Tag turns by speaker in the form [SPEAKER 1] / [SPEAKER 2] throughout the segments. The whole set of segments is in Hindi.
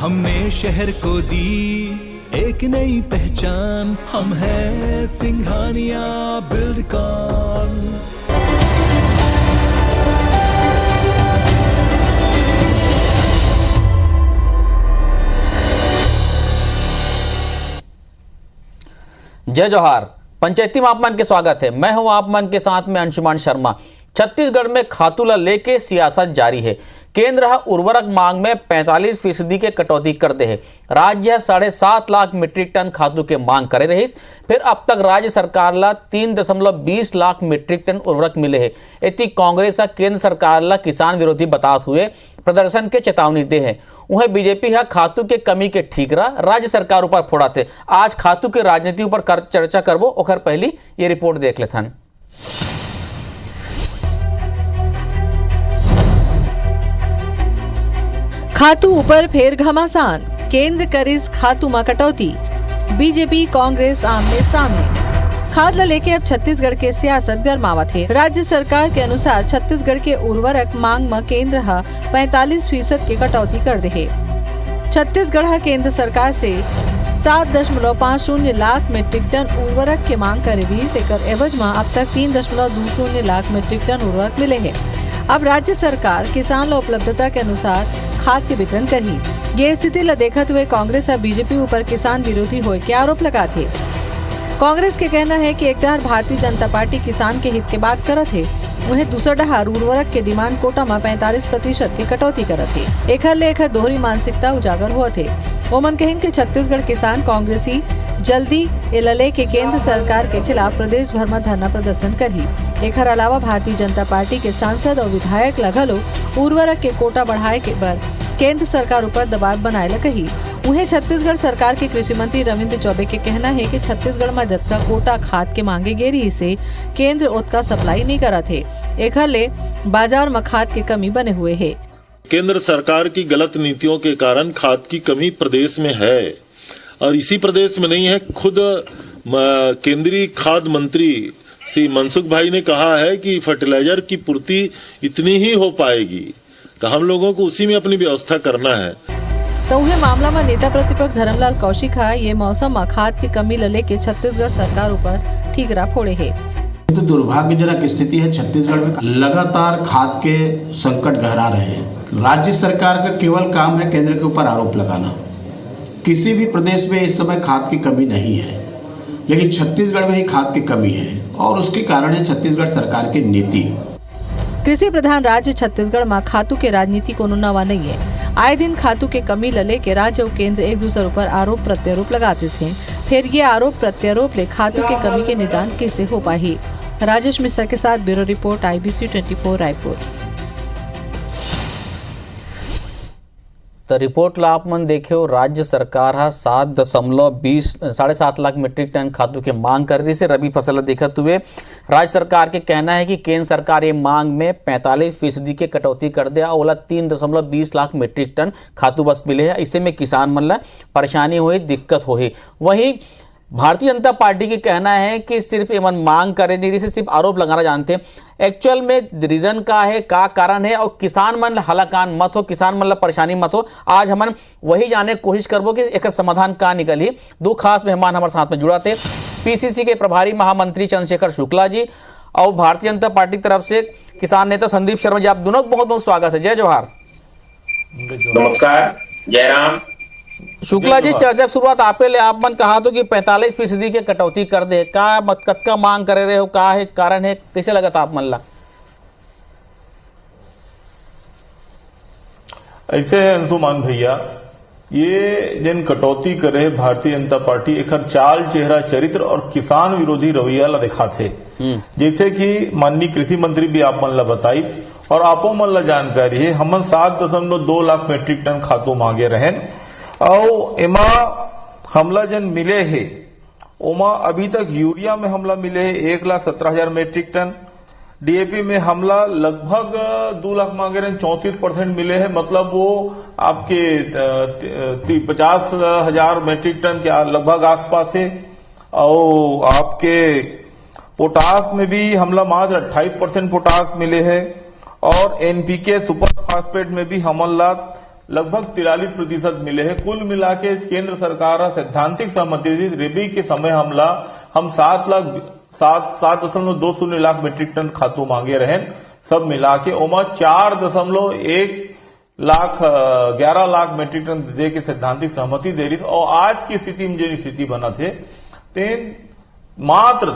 [SPEAKER 1] हमने शहर को दी एक नई पहचान, हम हैं सिंघानिया बिल्डकॉन।
[SPEAKER 2] जय जोहार। पंचायती मापमान के स्वागत है। मैं हूं आपमान के साथ में अंशुमान शर्मा। छत्तीसगढ़ में खातूला लेके सियासत जारी है। केंद्र उर्वरक मांग में 45% के कटौती कर दे है। राज्य 7.5 लाख मीट्रिक टन खातू के मांग करे रही। फिर अब तक राज्य सरकार ला 3.20 लाख मीट्रिक टन उर्वरक मिले है। इतनी कांग्रेस केंद्र सरकार ला किसान विरोधी बताते हुए प्रदर्शन के चेतावनी दे है। उन्हें बीजेपी है खातू के कमी के ठीकरा राज्य सरकार ऊपर फोड़ाते। आज खातू के राजनीति ऊपर चर्चा करबो। ओकर पहली ये रिपोर्ट देख लेथन।
[SPEAKER 3] खातू ऊपर फेर घमासान, केंद्र करीस खातू में कटौती, बीजेपी कांग्रेस आमने सामने। खाद ला लेके अब छत्तीसगढ़ के सियासत गरमावत है। राज्य सरकार के अनुसार छत्तीसगढ़ के उर्वरक मांग में केंद्र 45% की कटौती कर दे है। छत्तीसगढ़ केंद्र सरकार से 7.50 लाख मीट्रिक टन उर्वरक की मांग करे भी एकर एवज में अब तक 3.20 लाख मीट्रिक टन उर्वरक मिले हैं। अब राज्य सरकार किसान ला उपलब्धता के अनुसार खाद के वितरण करी। ये स्थिति ला देखते हुए कांग्रेस और बीजेपी ऊपर किसान विरोधी होए के आरोप लगाते। कांग्रेस के कहना है कि एक डहर भारतीय जनता पार्टी किसान के हित के बात करत है, वहीं दूसरा डहर उर्वरक के डिमांड कोटा में 45% की कटौती करत है। एकर ले एकर दोहरी मानसिकता उजागर हुआ थे। ओमन कहें कि छत्तीसगढ़ किसान कांग्रेसी जल्दी एलले के केंद्र सरकार के खिलाफ प्रदेश भर में धरना प्रदर्शन करी। एकर अलावा भारतीय जनता पार्टी के सांसद और विधायक लगलो उर्वरक के कोटा बढ़ाए के पर केंद्र सरकार ऊपर दबाव बनाए ला कही। उन्हें छत्तीसगढ़ सरकार के कृषि मंत्री रविंद्र चौबे के कहना है कि छत्तीसगढ़ में जतका कोटा खाद के मांगे गेरी से केंद्र उतना सप्लाई नहीं करा थे। एकर ले बाजार में खाद की कमी बने हुए है।
[SPEAKER 4] केंद्र सरकार की गलत नीतियों के कारण खाद की कमी प्रदेश में है और इसी प्रदेश में नहीं है। खुद केंद्रीय खाद्य मंत्री श्री मनसुख भाई ने कहा है कि फर्टिलाइजर की पूर्ति इतनी ही हो पाएगी, तो हम लोगों को उसी में अपनी व्यवस्था करना है।
[SPEAKER 3] तो उन्हें मामला में नेता प्रतिपक्ष धर्मलाल कौशिक ये मौसम में खाद की कमी ले के छत्तीसगढ़ सरकार ऊपर ठीकरा फोड़े है।
[SPEAKER 5] तो दुर्भाग्यजनक स्थिति है। छत्तीसगढ़ में लगातार खाद के संकट गहरा रहे हैं। राज्य सरकार का केवल काम है केंद्र के ऊपर आरोप लगाना। किसी भी प्रदेश में इस समय खाद की कमी नहीं है, लेकिन छत्तीसगढ़ में ही खाद की कमी है और उसके कारण है छत्तीसगढ़ सरकार की नीति।
[SPEAKER 3] कृषि प्रधान राज्य छत्तीसगढ़ में खातू के राजनीति को नवा नहीं है। आए दिन खातू के कमी लले के राज्य और केंद्र एक दूसरे पर आरोप प्रत्यारोप लगाते थे। फिर ये आरोप प्रत्यारोप ले खातू के कमी के निदान कैसे हो पाही। राजेश मिश्रा के साथ ब्यूरो रिपोर्ट IBC 24 रायपुर।
[SPEAKER 2] तो रिपोर्ट ला आप मन देखे हो। राज्य सरकार 7.7 लाख मीट्रिक टन खातू के मांग कर रही से रबी फसल देखते हुए राज्य सरकार के कहना है कि केंद्र सरकार ये मांग में 45% के कटौती कर दे। ओला 3.20 लाख मीट्रिक टन खातू बस मिले है। इसे में किसान मन ला परेशानी हुई, दिक्कत हुई। वहीं भारतीय जनता पार्टी की कहना है कि सिर्फ एमन मांग करे नहीं से सिर्फ आरोप लगाना जानते। एक्चुअल में रीजन का है, का कारण है और किसान मन हलाकान मत हो, किसान मन परेशानी मत हो। आज हमन वही जाने कोशिश करबो कि एक समाधान का निकली। दो खास मेहमान हमारे साथ में जुड़ा थे। PCC के प्रभारी महामंत्री चंद्रशेखर शुक्ला जी और भारतीय जनता पार्टी की तरफ से किसान नेता संदीप शर्मा जी। आप दोनों बहुत बहुत स्वागत है। जय जोहार।
[SPEAKER 6] नमस्कार, जय राम।
[SPEAKER 2] शुक्ला जी, चर्चा की शुरुआत आपे ले। आप मन कहा तो कि 45% के कटौती कर दे, का कतका मांग करे रहे हो, का है कारण है, कैसे लगता आप मन ला?
[SPEAKER 7] ऐसे है अंशुमान भैया, ये जिन कटौती करे भारतीय जनता पार्टी एक चाल चेहरा चरित्र और किसान विरोधी रवैया ला दिखा थे। जैसे कि माननीय कृषि मंत्री भी आप मन ला बताई और आपो मन ला जानकारी है। हमन 7.2 लाख मीट्रिक टन खातू मांगे रहें और एमा हमला जन मिले है ओमा अभी तक यूरिया में हमला मिले है 1,17,000 मीट्रिक टन। DAP में हमला लगभग 2 लाख मांगे रहे, 34% मिले हैं। मतलब वो आपके 50,000 मीट्रिक टन के लगभग आसपास है। और आपके पोटास में भी हमला मात्र 28% पोटास मिले हैं और NPK सुपर फास्फेट में भी हमला लगभग 43% मिले हैं। कुल मिला के केंद्र सरकार सैद्धांतिक सहमति दी रबी के समय हम 7.20 लाख मीट्रिक टन खातू मांगे रहे, सब मिला के ओमा 4.11 लाख मीट्रिक टन दे के सैद्धांतिक सहमति दे रही। और आज की स्थिति में जो स्थिति बना थे मात्र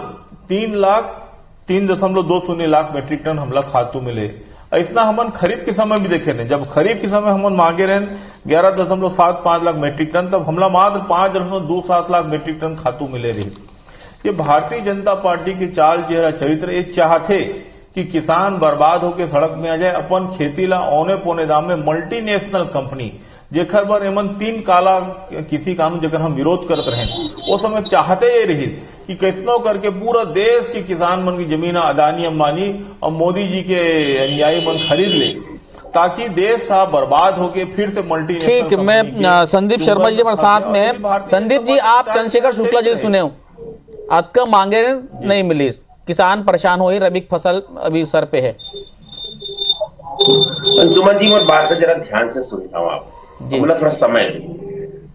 [SPEAKER 7] 3.20 लाख मीट्रिक टन हमला खातू मिले। ऐसा हमन खरीफ के समय भी देखे नहीं, जब खरीफ के समय हमन मांगे रहे 11.75 लाख मीट्रिक टन, तब हमला मात्र 5.27 लाख मीट्रिक टन खातू मिले रही। ये भारतीय जनता पार्टी के चाल चेहरा चरित्र ये चाहते कि किसान बर्बाद होकर सड़क में आ जाए, अपन खेती ला औने पौने दाम में मल्टीनेशनल कंपनी जेकर बर एमन 3 काला किसी कानून जेकर हम विरोध करते रहे, वो समय चाहते ये रही कि कैसनो करके पूरा देश के किसान मन की जमीन अदानी अंबानी और मोदी जी के अनुयायी मन खरीद ले, ताकि देश सा बर्बाद होके फिर से मल्टी।
[SPEAKER 2] ठीक, मैं संदीप शर्मा जी हमारे साथ में है। संदीप जी, आप चंद्रशेखर शुक्ला जी सुने हो, आपका मांगे नहीं मिली, किसान परेशान हो, रबी फसल अभी सर पे है।
[SPEAKER 6] सुमन जी, मैं बात जरा ध्यान से सुनता हूँ, आप मतलब थोड़ा समय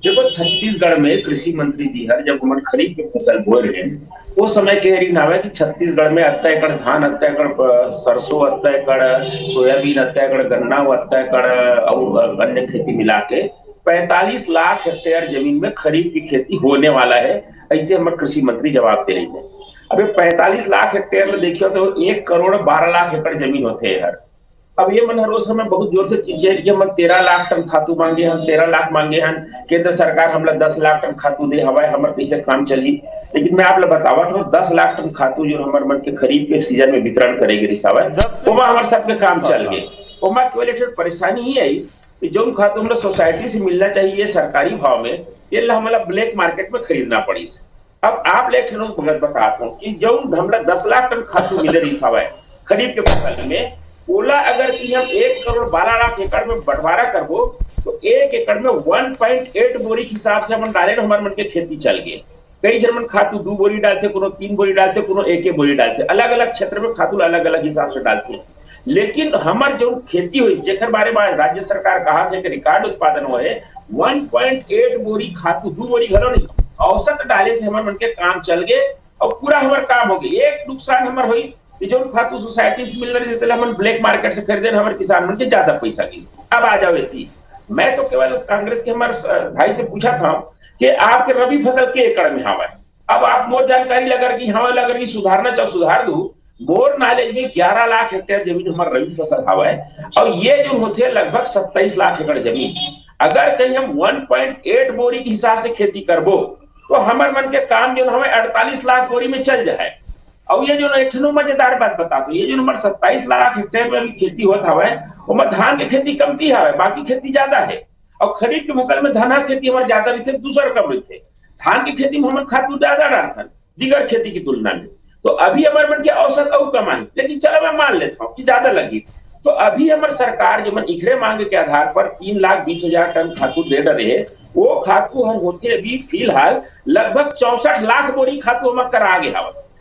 [SPEAKER 6] देखो। छत्तीसगढ़ में कृषि मंत्री जी हर जब हमारे खरीफ की फसल बो रहे हैं, वो समय कह रही नाम है कि छत्तीसगढ़ में 1 एकड़ धान, 1 एकड़ सरसों, 1 एकड़ सोयाबीन, 1 एकड़ गन्ना, 1 एकड़ और अन्य खेती मिला के 45 लाख हेक्टेयर जमीन में खरीफ की खेती होने वाला है, ऐसे हमारे कृषि मंत्री जवाब दे रही है। अभी 45 लाख हेक्टेयर में देखियो तो 1,12,00,000 एकड़ जमीन होते हैं हर। अब ये मन हर उस समय बहुत जोर से चीजें कि हम 13 लाख टन खातू मांगे हैं, 13 लाख मांगे हैं, केंद्र सरकार हमला 10 लाख टन खातू दे हवाए, हमारे कैसे काम चली। लेकिन मैं आप लोग बतावा तो 10 लाख टन खातू जो हमारे मन के खरीफ के सीजन में वितरण करेगी रिसावा, वो हमारे सबके काम चल गए। वो केवल एक परेशानी ही है इस जो खातू हमारा सोसाइटी से मिलना चाहिए सरकारी भाव में, ये हमारा ब्लैक मार्केट में खरीदना पड़ी। अब आप लेकर बताता हूँ कि जो हमला 10 लाख टन खातू मिले रिसावा है खरीफ के फसल में, ओला अगर कि हम 1,12,00,000 एकड़ में बंटवारा करबो तो 1 एकड़ में 1.8 बोरी के हिसाब से हम डाले हमारे मन के खेती चल गए। कई जन खातू 2 बोरी डालते, कोनो 3 बोरी डालते, कोनो 1 बोरी डालते, अलग अलग क्षेत्र में खातू अलग अलग हिसाब से डालते। लेकिन हमार जो खेती हुई जेकर बारे में राज्य सरकार कहा थे कि रिकॉर्ड उत्पादन हुआ है 1.8 बोरी खातू, 2 बोरी घरों नहीं, औसत डाले से हमारे मन के काम चल गए और पूरा हमारे काम हो गए। एक नुकसान हमारे हुई जो खातू सोसाइटी से मिल रही थी, हम ब्लैक मार्केट से खरीदे, हमारे किसान मन के ज्यादा पैसा की। अब आ जावे थी, मैं तो केवल कांग्रेस के हमारे भाई से पूछा था कि आपके रबी फसल के एकड़ में हवा है। अब आप मोर जानकारी लगर की हवा लगर की सुधारना चाहो सुधार दू। मोर नॉलेज में 11 लाख हेक्टेयर जमीन हमारा रबी फसल हवा है और ये जो होते हैं लगभग 27 लाख एकड़ जमीन। अगर कहीं हम 1.8 बोरी के हिसाब से खेती करबो तो हमारे मन के काम जो हमें 48 लाख बोरी में चल जाए। और ये जो एक मजेदार बात बताता हूँ, ये जो हमारे 27 लाख हेक्टेयर में खेती होता है वो धान की खेती कमती है, बाकी खेती ज्यादा है। और खरीफ की फसल में धान खेती हमारे ज्यादा रहते, दूसरा कम रहते। धान की खेती में हमारे खातू ज्यादा डालते दीगर खेती की तुलना में। तो अभी हमारे मन की औसत और कम आई, लेकिन चलो मैं मान लेता हूँ कि ज्यादा लगी। तो अभी हमारी सरकार जो मन इखरे मांगे के आधार पर 3,20,000 टन खातू दे रहे है, वो खातू हर होते अभी फिलहाल लगभग 64 लाख बोरी खातू हमारे करा गया।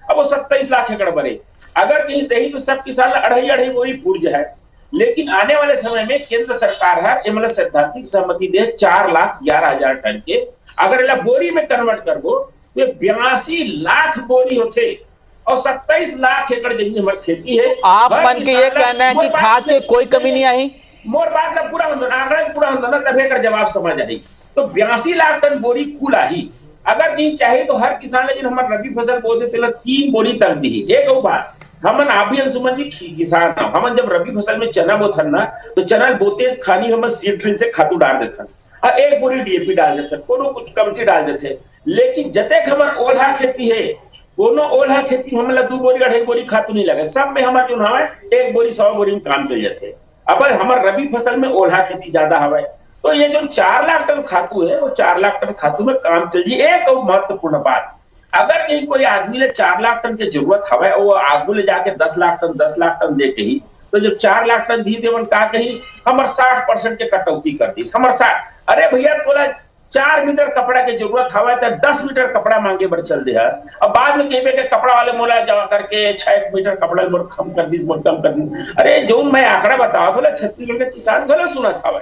[SPEAKER 6] अब वो 27 लाख एकड़ बने, अगर कहीं दही तो सब किसान 2.5 बोरी पूर जाए। लेकिन आने वाले समय में केंद्र सरकार है सैद्धांतिक सहमति दे 4,11,000 टन के, अगर बोरी में कन्वर्ट करबो तो 82 लाख बोरी होते और 27 लाख एकड़ जमीन हमारी खेती है।
[SPEAKER 2] आप मन के ये कहना है कि खाद की कोई कमी नहीं आई?
[SPEAKER 6] मोर बात का पूरा आंकड़ा पूरा होता तभी का जवाब समझ आई। तो 82 लाख टन बोरी कुल आई। अगर कहीं चाहे तो हर किसान ने हमारे रबी फसल बोते 3 बोरी तक दी। एक बात हमन आप भी अंशुमन जी किसान हमन जब रबी फसल में चना बोथन ना तो चना बोते खाली हम सीड ड्रिल से खातू डाल देथन और 1 बोरी डीएपी डाल देथन, कोनो कुछ कमती डाल देते। लेकिन जतेक हमार ओल्हा खेती है, कोनो ओल्हा खेती हमला 2 बोरी 2.5 बोरी खातू नहीं लगे, सब में हमारे जो है 1 बोरी 100 बोरी में काम चल जाते। अब हमारे रबी फसल में ओल्हा खेती ज्यादा हवा, तो ये जो 4 लाख टन खातू है वो 4 लाख टन खातू में काम चल जी। एक और महत्वपूर्ण बात, अगर कहीं कोई आदमी ने 4 लाख टन की जरूरत हवा वो आगू ले जाके 10 लाख टन दे के ही, तो जब 4 लाख टन दी देवन का कही हमारे 60% के कटौती कर दी हमारे 60। अरे भैया तोला 4 मीटर कपड़ा की जरूरत हवा तो 10 मीटर कपड़ा मांगे बर चल दे और बाद में कहीं के कपड़ा वाले मोला जमा करके 6 मीटर कपड़ा कम कर दी कम कर दी। अरे जो मैं आंकड़ा बतावा था छत्तीसगढ़ के किसान गलत सुना था।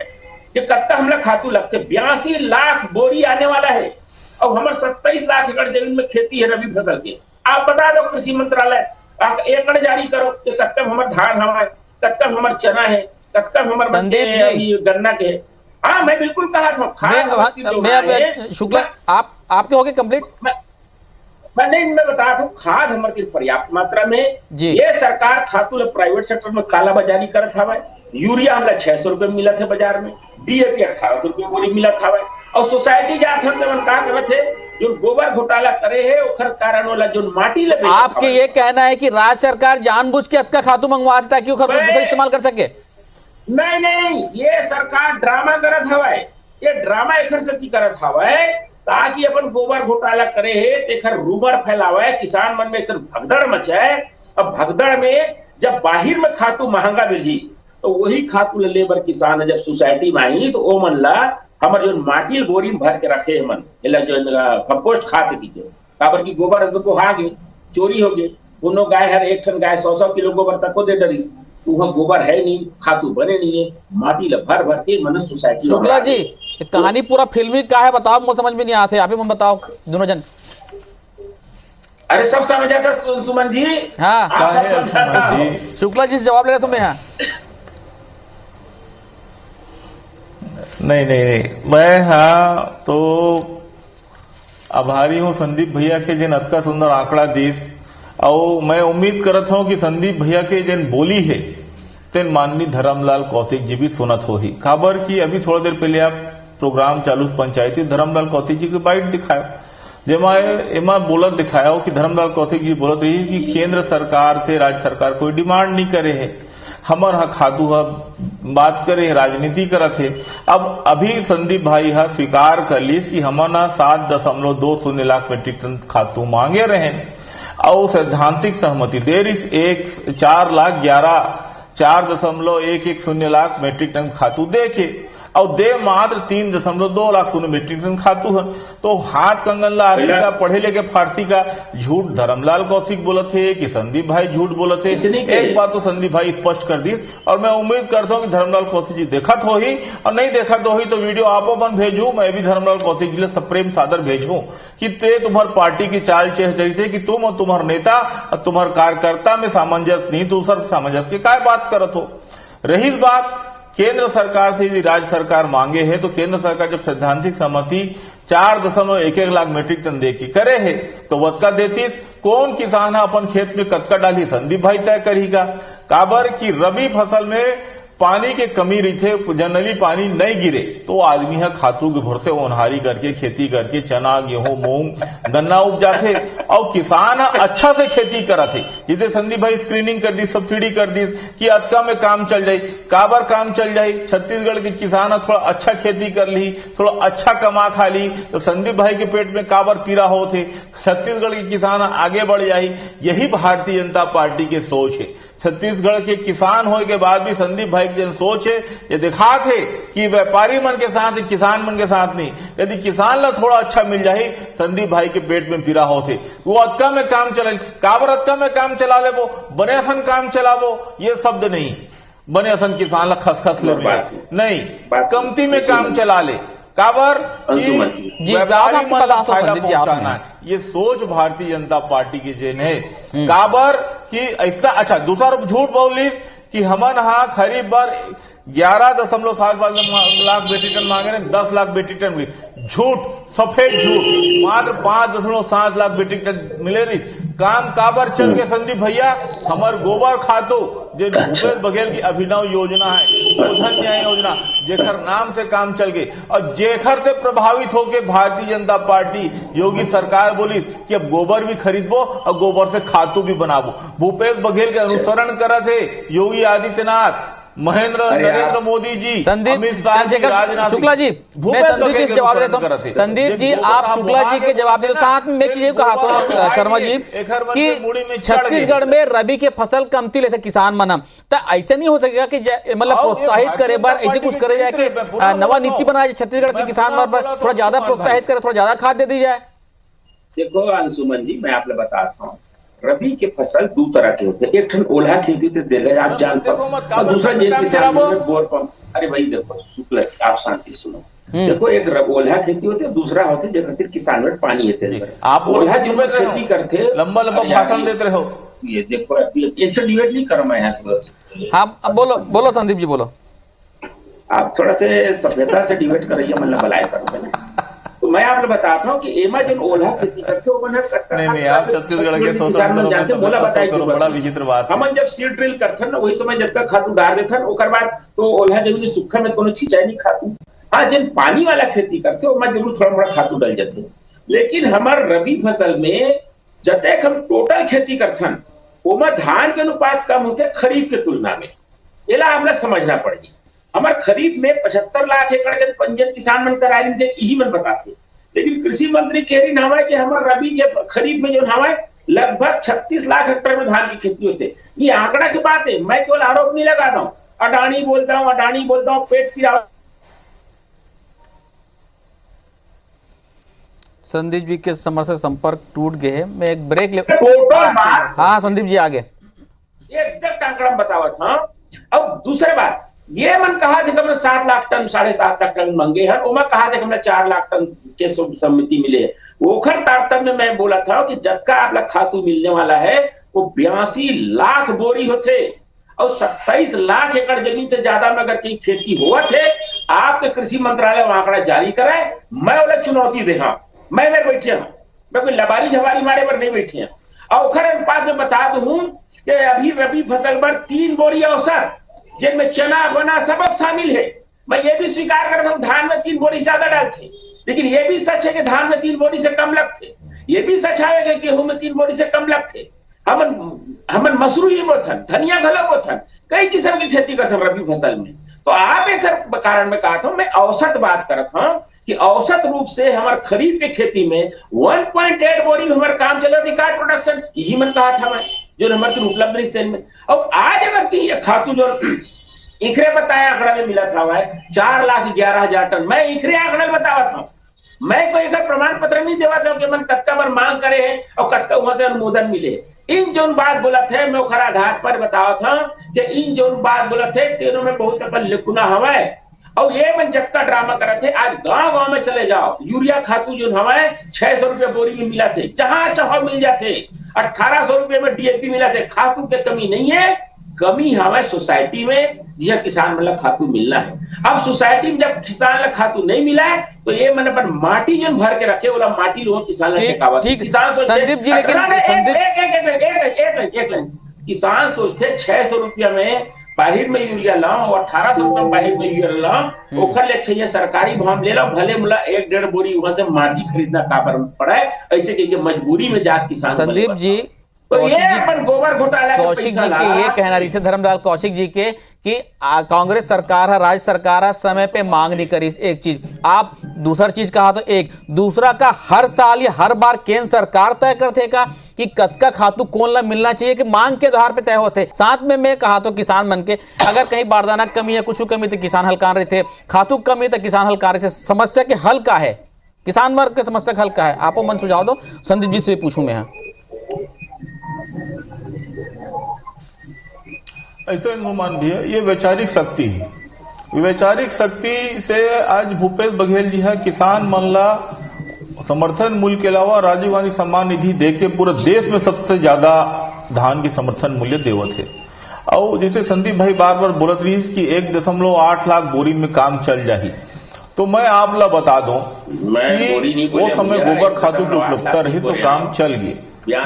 [SPEAKER 6] ये कत्का हमला खातू लगते 82 लाख बोरी आने वाला है और हमारे 27 लाख एकड़ जमीन में खेती है रबी फसल की। आप बता दो कृषि मंत्रालय एकड़ जारी करो कि कत्का में हमारे धान हमारे, कत्का में हमारे चना है, कत्का में हमारे गन्ना के। हाँ मैं बिल्कुल कहा था
[SPEAKER 2] शुक्ला आपके हो गए कंप्लीट।
[SPEAKER 6] मैं बता दूं खाद हमारे पर्याप्त मात्रा में ये सरकार खातू प्राइवेट सेक्टर में कालाबाजारी करत हवा। यूरिया हमला 600 रुपए मिला थे बाजार में, डीएपी 1800 रुपए बोरी मिला था और सोसाइटी जात हम जब का करत है जो गोबर घोटाला करे है ओखर कारण वाला जो माटी लगे।
[SPEAKER 2] आपके ये कहना है कि राज्य सरकार जानबूझ के अतका खातू मंगवा देता है कि ओखर इस्तेमाल कर सके?
[SPEAKER 6] नहीं ये सरकार ड्रामा करत हवा, ये ड्रामा एखर से करत हवा ताकि अपन गोबर घोटाला करे है तेखर रूमर फैलावे, किसान मन में भगदड़ मचाए। अब भगदड़ में जब बाहर में खातू महंगा मिली तो वही खातू ले बर किसान जब सोसाइटी में आई तो ओ मन ला हमारे जो माटी बोरी में भर के रखे मन जो कंपोस्ट खाद कीजिए काबर की गोबर को हागे चोरी हो गए। दोनों गाय हर एक टन गाय 100 किलो गोबर तक को दे डरिस तो वहां गोबर है नहीं, खातू बने नहीं है, माटी ला भर भर के मन सोसाइटी।
[SPEAKER 2] शुक्ला जी कहानी पूरा फिल्मी का है, बताओ मुझे समझ में नहीं आते, आप ही मुझे बताओ दोनों जन।
[SPEAKER 6] अरे सब समझा था सुमन जी।
[SPEAKER 2] हाँ शुक्ला जी से जवाब ले रहे तुम्हें। हाँ
[SPEAKER 7] नहीं मैं हाँ तो आभारी हूँ संदीप भैया के जिन अतका सुंदर आंकड़ा दीस और मैं उम्मीद करता हूँ कि संदीप भैया के जिन बोली है तेन माननीय धर्मलाल कौशिक जी भी सुनत हो ही। खबर की अभी थोड़ा देर पहले आप प्रोग्राम चालू पंचायती धर्मलाल कौशिक जी की बाइट दिखाया जेमा एमा बोलत दिखाया हो कि धर्मलाल कौशिक जी बोलत रही कि केंद्र सरकार से राज्य सरकार कोई डिमांड नहीं करे है, हमर हा खातू हा बात करे राजनीति करत है। अब अभी संदीप भाई हा स्वीकार कर लीस कि हमर ना 7.20 लाख मीट्रिक टन खातू मांगे रहे और सैद्धांतिक सहमति देर इस 4.11 लाख मीट्रिक टन खातू दे के और दे मात्र 3.2 लाख मीट्रिक टन खातू है। तो हाथ कंगन ला आगे का पढ़े लेके फारसी का झूठ धर्मलाल कौशिक बोलत है कि संदीप भाई झूठ बोलत है। एक बात तो संदीप भाई स्पष्ट कर दी और मैं उम्मीद करता हूँ कि धर्मलाल कौशिक जी देखत हो ही और नहीं देखत हो ही तो वीडियो आप अपन भेजू, मैं भी धर्मलाल कौशिक जी सप्रेम सादर भेजू कि ते तुम्हार पार्टी की चाल चेह रही थे कि तुम और तुम्हार नेता और तुम्हार कार्यकर्ता में सामंजस्य नहीं, दूसर सामंजस्य की काय बात करत हो। रही बात केंद्र सरकार से यदि राज्य सरकार मांगे है तो केंद्र सरकार जब सैद्धांतिक सहमति 4.11 लाख मीट्रिक टन दे की करे है तो वतका देतीस कौन किसान है अपन खेत में कतका डाली संदीप भाई तय करेगा। काबर की रबी फसल में पानी के कमी रही थे, जनरली पानी नहीं गिरे तो आदमी है खातू के भरोसे ओनहारी करके खेती करके चना गेहूं मूंग गन्ना उपजाते और किसान अच्छा से खेती करते। जिसे संदीप भाई स्क्रीनिंग कर दी, सब्सिडी कर दी कि अतका में काम चल जाये। काबर काम चल जाये, छत्तीसगढ़ के किसान थोड़ा अच्छा खेती कर ली, थोड़ा अच्छा कमा खा ली तो संदीप भाई के पेट में काबर पीड़ा होते, छत्तीसगढ़ के किसान आगे बढ़ जाये। यही भारतीय जनता पार्टी के सोच है। छत्तीसगढ़ के किसान होने के बाद भी संदीप भाई की जन सोच है ये दिखा थे कि व्यापारी मन के साथ किसान मन के साथ नहीं। यदि किसान ला थोड़ा अच्छा मिल जाए संदीप भाई के पेट में पीड़ा होते वो अतका में काम चला काबर अतका में काम चला ले वो बने असन काम चलावो ये शब्द नहीं। बने असन किसान ला खसखस ले नहीं, कमती में काम चला ले काबर व्यापारी मन को फायदा पहुंचाना है। ये सोच भारतीय जनता पार्टी की जेन है काबर कि ऐसा। अच्छा दूसरा झूठ बोली कि हमन हा खरीफ बार 11.75 लाख मीट्रिक टन मांगे 10 लाख मीट्रिक टन मिली। झूठ, सफेद झूठ, मात्र 5.7 लाख मीट्रिक टन मिले रही। काम काबर चल के संदीप भैया हमार गोबर खातो जो भूपेश बघेल की अभिनव योजना है गोधन न्याय योजना जेखर नाम से काम चल गए और जेखर से प्रभावित होके भारतीय जनता पार्टी योगी सरकार बोली कि अब गोबर भी खरीदबो और गोबर से खातू भी बनाबो। भूपेश बघेल के अनुसरण करे थे योगी आदित्यनाथ, महेंद्र, नरेंद्र मोदी जी, अमित शाह जी, राजनाथ
[SPEAKER 2] शुक्ला जी, मैं संदीप जी से जवाब देता हूँ। संदीप जी आप शुक्ला जी के जवाब दे साथ में मैं चीज कहा तो शर्मा जी कि छत्तीसगढ़ में रबी के फसल कमती लेते किसान मना तो ऐसे नहीं हो सकेगा कि मतलब प्रोत्साहित करे बार ऐसे कुछ करे जाए कि नवा नीति बनाए छत्तीसगढ़ के किसान पर थोड़ा ज्यादा प्रोत्साहित करे, थोड़ा ज्यादा खाद दे दी जाए।
[SPEAKER 6] देखो अंशुमन जी मैं आपने बताता हूँ रबी के फसल दो तरह के होते हैं। एक ठन ओला खेती होते दे रहे आप जानते हो और दूसरा बोर पंप अरे भाई देखो शुक्ला जी, आप शांति सुनो। देखो, एक ओल्हा खेती होती है, दूसरा होती है खातिर किसान में पानी है।
[SPEAKER 7] आप
[SPEAKER 6] ओल्हा जो खेती करते
[SPEAKER 7] लंबा भाषण देते रहो।
[SPEAKER 6] ये देखो ऐसे डिबेट नहीं कर मैं यहाँ।
[SPEAKER 2] हाँ, अब बोलो संदीप जी, बोलो।
[SPEAKER 6] आप थोड़ा से सभ्यता से डिबेट करिए, मतलब भलाई करोगे ना। तो मैं आपको बताता हूँ कि एमा जो ओल्हा खेती करते हो
[SPEAKER 7] नहीं, आप छत्तीसगढ़ के किसान मन जानते,
[SPEAKER 6] बोला बताइए
[SPEAKER 7] बड़ा विचित्र बात।
[SPEAKER 6] हम जब सीड ड्रिल करते ना, वही समय जब तक खातू डाल देते ओकर बाद तो ओल्हा जरूर सूखा में कोनो छिंचाई नहीं खातू। हाँ, जिन पानी वाला खेती करते हो मैं जरूर थोड़ा मोड़ा खातू डल जाते। लेकिन हमार रबी फसल में जब तक हम टोटल खेती करथन ओमा धान के अनुपात कम होते खरीफ के तुलना में। एला हमने समझना पड़ेगी। हमारे खरीफ में 75 लाख एकड़ के पंजीयन किसान मन कराए यही मन बताते। लेकिन कृषि मंत्री कह रही नाम है कि हमारे रबी के खरीफ में जो नाम है लगभग 36 लाख हेक्टेयर में धान की खेती होते। ये आंकड़ा की बात है, मैं केवल आरोप नहीं लगाता हूँ। अडानी बोलता हूँ, पेट पीड़ा।
[SPEAKER 2] संदीप जी के समर से संपर्क टूट गए हैं। मैं एक ब्रेक ले। हाँ संदीप जी, आगे
[SPEAKER 6] एग्जैक्ट आंकड़ा बतावा था। अब दूसरे बात, ये मन कहा थे कि हमने 7 लाख टन 7.5 लाख टन मांगे हैं, वो मैं कहा था कि हमने 4 लाख टन के सम्मति मिले है। ओखर तारतम्य में मैं बोला था कि जब का आप खातू मिलने वाला है वो 82 लाख बोरी होते और 27 लाख एकड़ जमीन से ज्यादा में अगर कहीं खेती हुआ थे, आपके कृषि मंत्रालय आंकड़ा जारी कराए। मैं बोला चुनौती दे, हाँ मैं बैठे हूँ, मैं कोई लबारी झबारी मारे पर नहीं बैठे हैं। और ओखर अनुपात में बता दूं कि अभी रबी फसल पर 3 बोरी औसत, जिनमें चना बना सबक शामिल है। मैं ये भी स्वीकार करता हूँ धान में 3 बोरी ज्यादा डालते, लेकिन ये भी सच है कि धान में 3 बोरी से कम लगते। ये भी सच है कि गेहूं में 3 बोरी से कम लगते। हमन मसरू ही बोथन, धनिया घलो बोथन, कई किस्म की खेती करते रबी फसल में। तो आप एक कारण में कहा था, मैं औसत बात करता हूँ कि औसत रूप से हमारे खरीफ के खेती में 1.8 बोरी में हमारा काम चला, रिकॉर्ड प्रोडक्शन यही मन कहा था मैं, जो हमारे उपलब्ध रिश्ते में। और आज अगर खातू जो इखरे बताया आंकड़ा में मिला था 4,11,000 टन, मैं इखरे आंकड़ा बतावा था। मैं कोई अगर प्रमाण पत्र नहीं देवा था कि मन कत्का पर मांग करे है और कत्का वहां से अनुमोदन मिले। इन जो बात बोला थे मैं ओखर आधार पर बतावा था कि इन जो बात बोला थे तेनों में बहुत अपन लिखुना हवा। और ये मन जतका ड्रामा करे थे, आज गांव गांव में चले जाओ, यूरिया खातू जो हमारे 600 रुपए बोरी में मिला थे, जहां चाहो मिल जाते। 1800 रुपए में डीएपी मिला थे। खातू की कमी नहीं है, कमी हमें सोसाइटी में जिसे किसान मतलब खातू मिलना है। अब सोसाइटी में जब किसान ला खातू नहीं मिला है तो ये मैंने पर माटी जो भर के रखे वाला माटी लोग किसान किसान
[SPEAKER 2] संदीप जी, लेकिन
[SPEAKER 6] किसान सोचते 600 रुपया में बाहर में यूरिया लाओ और 1800 रुपया बाहर में यूरिया लाओ, ओखर ले चाहिए सरकारी भाव ले लो, भले मुला 1-1.5 बोरी वहां से माटी खरीदना काबर पड़ा है। ऐसे कि मजबूरी में जा किसान।
[SPEAKER 2] संदीप जी,
[SPEAKER 6] तो ये अपन गोबर घोटाला
[SPEAKER 2] कौशिक जी के ये कहना ऋषि धर्मलाल कौशिक जी के कि कांग्रेस सरकार है, राज्य सरकार है, समय पे मांग नहीं करी। एक चीज आप दूसरा चीज कहा तो एक दूसरा का हर साल या हर बार केंद्र सरकार तय करते का कि कतका खातू कौन ला मिलना चाहिए कि मांग के आधार पे तय होते। साथ में मैं कहा तो किसान बन के अगर कहीं बारदाना कमी है, कुछ कमी तो किसान हल्का रहे थे, खातू कमी तो किसान हल्का रहे थे। समस्या के हल का है, किसान वर्ग के समस्या का हल का है, आपको मन सुझाव दो। संदीप जी से पूछूं मैं।
[SPEAKER 7] ऐसे अनुमान भी है, ये वैचारिक शक्ति है। वैचारिक शक्ति से आज भूपेश बघेल जी है किसान मन ला समर्थन मूल्य के अलावा राजीव गांधी सम्मान निधि देके पूरे देश में सबसे ज्यादा धान की समर्थन मूल्य देवत है। और जैसे संदीप भाई बार बार बोलत रही कि 1.8 लाख बोरी में काम चल जाही, तो मैं आप ला बता दूं कि वो समय गोबर खातू की उपलब्धता रही तो काम चल गए।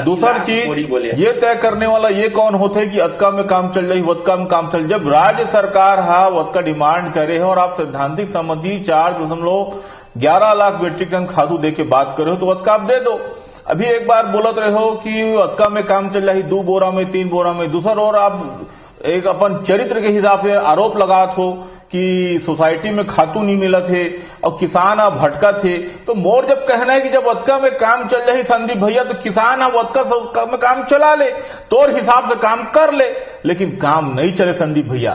[SPEAKER 7] दूसरा चीज ये तय करने वाला ये कौन होते है कि अतका में काम चल रही वतका में काम चल। जब राज्य सरकार हा वतका डिमांड करे है और आप सैद्धांतिक सम्मति 4.11 लाख मीट्रिक टन खादू दे के बात करे हो तो वतका आप दे दो। अभी एक बार बोलत रहे हो कि अतका में काम चल रही 2 बोरा में 3 बोरा में। दूसरा और आप एक अपन चरित्र के हिसाब से आरोप लगात हो कि सोसाइटी में खातू नहीं मिला थे और किसान अब भटका थे। तो मोर जब कहना है कि जब वतका में काम चल रही संदीप भैया तो किसान अब वतका में काम चला ले, तोर हिसाब से काम कर ले। लेकिन काम नहीं चले संदीप भैया।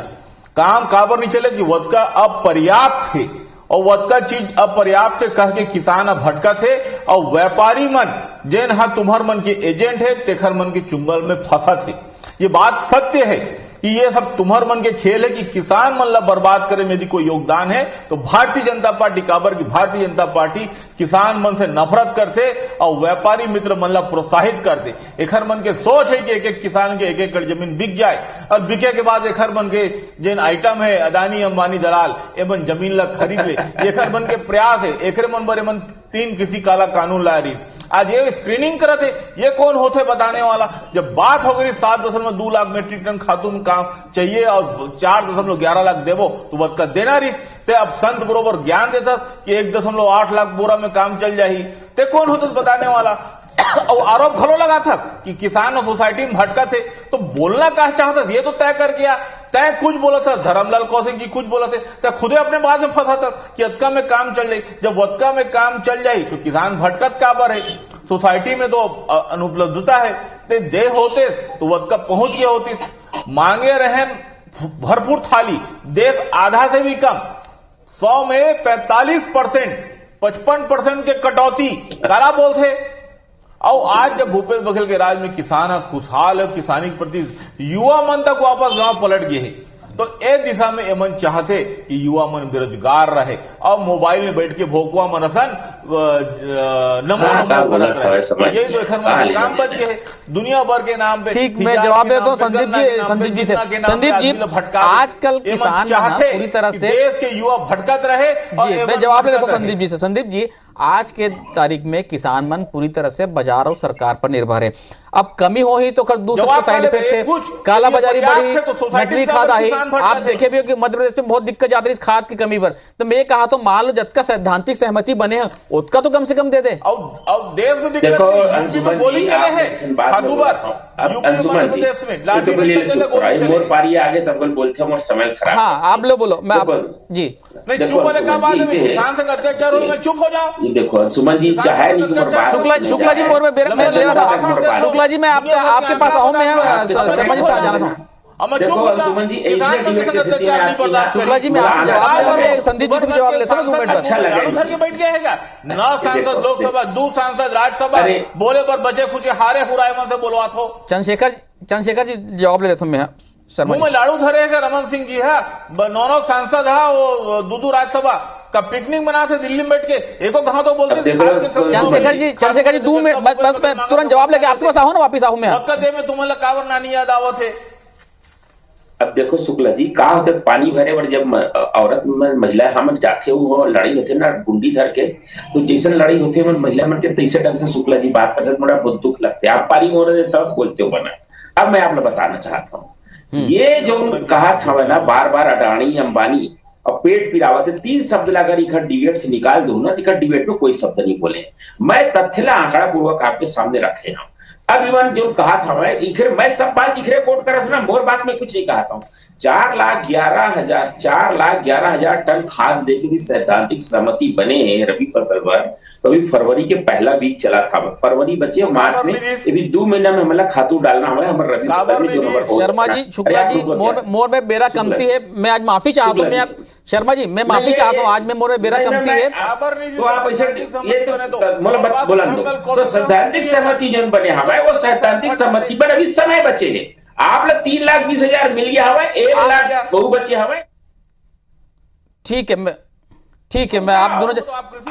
[SPEAKER 7] काम काबर नहीं चले कि वतका अपर्याप्त थे और वतका चीज अपर्याप्त है कह के किसान अब भटका थे और व्यापारी मन जेन हा तुम्हार मन के एजेंट है तेखर मन के चुंगल में फंसा थे। ये बात सत्य है। कि ये सब तुम्हार मन के खेल है कि किसान मन ला बर्बाद करे में यदि कोई योगदान है तो भारतीय जनता पार्टी काबर की भारतीय जनता पार्टी किसान मन से नफरत करते और व्यापारी मित्र मन ला प्रोत्साहित करते। एखर मन के सोच है कि एक एक किसान के एक एकड़ जमीन बिक जाए और बिके के बाद एखर मन के जिन आइटम है अदानी अंबानी दलाल एवं जमीन ला खरीद ले, एखर मन के प्रयास है। एकरे मन बरे मन 3 किसी काला कानून ला रही। आज ये स्क्रीनिंग करते, ये कौन होते बताने वाला। जब बात हो गई 7.2 लाख मीट्रिक टन खातू में काम चाहिए और 4.11 लाख देवो तो बद का देना रही ते अब संत बरोबर ज्ञान देता कि 1.8 लाख बोरा में काम चल जाही ते कौन होता बताने वाला। और आरोप खलो लगा था कि किसान और सोसाइटी में भटका थे, तो बोलना क्या चाहता ये तो तय कर गया। तय कुछ बोला था, धर्मलाल कौशिक जी कुछ बोला थे, तय खुदे अपने बात में फंसा था कि अतका में काम चल जाए। जब वतका में काम चल जाए तो किसान भटकत काबर है। सोसाइटी में तो अनुपलब्धता है, ते दे होते तो वतका पहुंच गया होती। मांगे रहन भरपूर थाली, देश आधा से भी कम, 100 में 45%, 55% के कटौती काला बोलते। और आज जब भूपेश बघेल के राज में किसान खुशहाल है, किसानी के प्रति युवा मन तक वापस गांव पलट गए हैं, तो ए दिशा में एमन चाहते कि युवा मन बेरोजगार रहे और मोबाइल में बैठ के भोकुआ मनसन नमो नमो करत रहे। यही तो एखर काम बच गए दुनिया भर के नाम पे।
[SPEAKER 2] ठीक, मैं जवाब देता हूँ संदीप जी से। संदीप जी, आजकल किसान पूरी तरह से
[SPEAKER 7] देश के युवा भटकत रहे।
[SPEAKER 2] जी, मैं जवाब देता हूँ संदीप जी से। संदीप जी, आज के तारीख में किसान मन पूरी तरह से बाजार और सरकार पर निर्भर है। अब कमी हो ही तो दूसरे साइड इफेक्ट है, काला बाजारी बढ़ी, नकली खाद आई। आप देखे भी हो कि मध्य प्रदेश में बहुत दिक्कत जाती है इस खाद की कमी पर। तो मैं कहा तो मान लो जब का सैद्धांतिक सहमति बने हैं उतना तो कम से कम दे दे।
[SPEAKER 7] और देश में दिक्कत गोली चले है
[SPEAKER 6] मोर पारी आगे तब बोलते हैं समय खराब।
[SPEAKER 2] हाँ, आप लोग बोलो। मैं जी
[SPEAKER 7] नहीं, चुप होने का बात है, किसान से अत्याचार हो, मैं चुप हो जाओ।
[SPEAKER 6] देखो अंशुमन जी चाहे नहीं
[SPEAKER 2] शुक्ला जी मोर में शुक्ला जी मैं आपके पास आऊँ। मैं शर्मा जी से जाना था।
[SPEAKER 6] देखो अंशुमन जी
[SPEAKER 2] शुक्ला जी मैं आपसे जवाब ले, संदीप जी से जवाब लेता हूँ 2 मिनट।
[SPEAKER 6] अच्छा लगा
[SPEAKER 7] के बैठ गए है 9 सांसद लोकसभा, 2 सांसद राज्यसभा, बोले पर बचे कुछ हारे हुराए मन से बोलवा थो।
[SPEAKER 2] चंद्रशेखर जी जवाब ले लेता हूँ मैं शर्मा जी।
[SPEAKER 7] में लाड़ू धरे है रमन सिंह जी है, 9 सांसद है, वो 2 राज्यसभा का पिकनिक बनाते दिल्ली में बैठ के। एको कहा तो बोलते
[SPEAKER 2] चंद्रशेखर जी 2 मिनट बस मैं तुरंत जवाब लेके आपके पास आऊँ ना, वापिस आऊँ मैं।
[SPEAKER 7] में तुम्हारा कावर नानी याद आवत है।
[SPEAKER 6] अब देखो शुक्ला जी का होते पानी भरे और जब औरत महिला हम जाते हो लड़ाई होते ना गुंडी धर के, तो जैसे लड़ाई होती है महिला मन के तैसे ढंग से शुक्ला जी बात करते बड़ा बहुत दुख लगता है। आप पारी हो रहे तब बोलते हो बना। अब मैं आपको बताना चाहता हूँ, ये जो कहा था ना बार बार अडानी अंबानी और पेट पिरावत है, 3 शब्द अगर इधर डिबेट से निकाल दो ना, इधर डिबेट में कोई शब्द नहीं बोले। मैं तथ्य आंकड़ा पूर्वक आपके सामने रखे हूँ। अब इवन जो कहा था मैं सब बात इखरे कोट कर सुना, मोर बात में कुछ नहीं कहा था। 4,11,000 टन खाद देने की सैद्धांतिक सहमति बने हैं रबी फसल पर। तो अभी फरवरी के पहला वीक चला था, फरवरी बचे मार्च में, ये भी 2 महीना में हमें खातू डालना हुआ हमारे रबी फसल में। जो
[SPEAKER 2] शर्मा जी, शुक्ला जी, मोर में बेरा कमती है, मैं आज माफी चाहता हूँ। मैं शर्मा जी मैं माफी चाहता हूँ, आज में मोर में बेरा कमती है।
[SPEAKER 6] तो आप ऐसे ये तो बोला तो सैद्धांतिक सहमति जो बने हमारे वो सैद्धांतिक सहमति पर अभी समय बचे है। आप लोग 3,20,000 मिल गया हवा, 1 लाख बहु बचे हवा।
[SPEAKER 2] ठीक है, मैं आप दोनों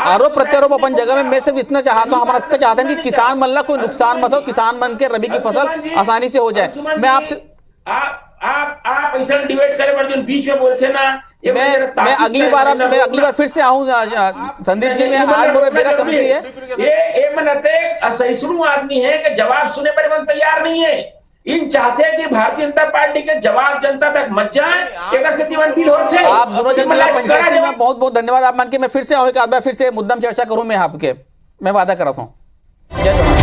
[SPEAKER 2] आरोप प्रत्यारोप अपन जगह में। मैं सिर्फ इतना चाहता हूँ, हमारा इतना चाहते हैं कि किसान मन ला कोई नुकसान मत हो, किसान मन के रबी की फसल आसानी से हो जाए। मैं आपसे
[SPEAKER 6] आप ऐसा डिबेट करे पर जो बीच में बोलते ना,
[SPEAKER 2] मैं अगली बार फिर से आऊँ संदीप जी। मैं आज मोरे मेरा कमी है,
[SPEAKER 6] ये मनते असहिष्णु आदमी है कि जवाब सुने पर मन तैयार नहीं है। इन चाहते हैं कि भारतीय जनता पार्टी के जवाब जनता तक मच जाए।
[SPEAKER 2] आप दोनों पंचायती में बहुत बहुत धन्यवाद। आप मान के मैं फिर से आऊँ, एक आध बार फिर से मुद्दा चर्चा करूँ मैं आपके, मैं वादा कर रहा हूँ। जय जवान।